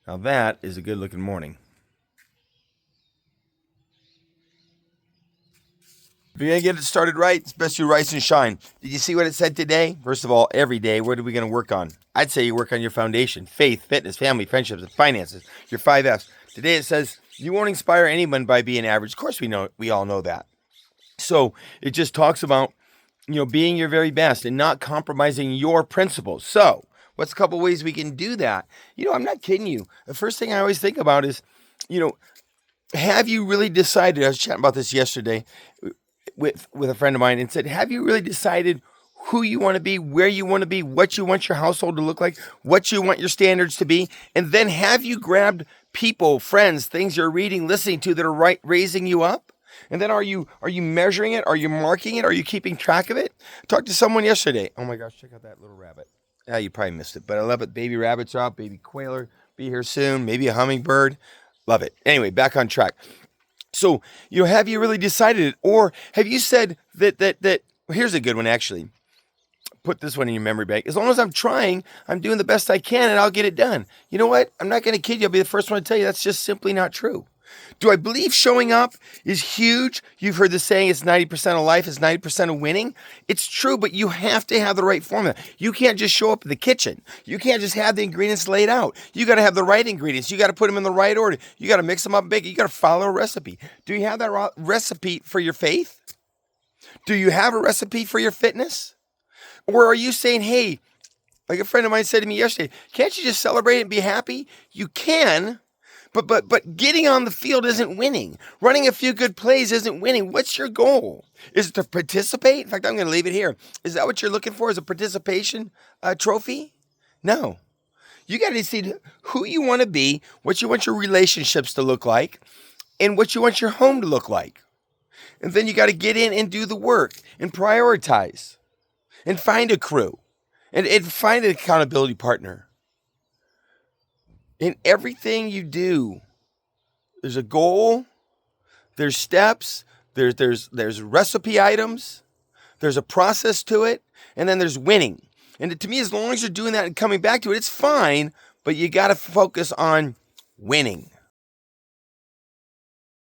Now that is a good looking morning. If you're going to get it started right, it's best you rise and shine. Did you see what it said today? First of all, every day, what are we going to work on? I'd say you work on your foundation: faith, fitness, family, friendships, and finances. Your 5Fs. Today it says you won't inspire anyone by being average. Of course, we all know that. So it just talks about being your very best and not compromising your principles. So what's a couple ways we can do that? I'm not kidding you. The first thing I always think about is, you know, have you really decided? I was chatting about this yesterday with a friend of mine and said, have you really decided who you want to be, where you want to be, what you want your household to look like, what you want your standards to be? And then have you grabbed people, friends, things you're reading, listening to that are raising you up? And then are you measuring it? Are you marking it? Are you keeping track of it? I talked to someone yesterday. Oh my gosh, check out that little rabbit. Yeah, you probably missed it, but I love it. Baby rabbits are out, baby quailer, be here soon, maybe a hummingbird. Love it. Anyway, back on track. So, have you really decided it? Or have you said that here's a good one actually. Put this one in your memory bank. As long as I'm trying, I'm doing the best I can and I'll get it done. You know what? I'm not going to kid you. I'll be the first one to tell you that's just simply not true. Do I believe showing up is huge? You've heard the saying, it's 90% of life, it's 90% of winning. It's true, but you have to have the right formula. You can't just show up in the kitchen. You can't just have the ingredients laid out. You got to have the right ingredients. You got to put them in the right order. You got to mix them up and bake it. You got to follow a recipe. Do you have that recipe for your faith? Do you have a recipe for your fitness? Or are you saying, hey, like a friend of mine said to me yesterday, can't you just celebrate and be happy? You can. But getting on the field isn't winning. Running a few good plays isn't winning. What's your goal? Is it to participate? In fact, I'm going to leave it here. Is that what you're looking for? Is a participation trophy? No. You got to see who you want to be, what you want your relationships to look like, and what you want your home to look like. And then you got to get in and do the work and prioritize and find a crew and find an accountability partner. In everything you do, there's a goal, there's steps, there's recipe items, there's a process to it, and then there's winning. And to me, as long as you're doing that and coming back to it, it's fine, but you got to focus on winning.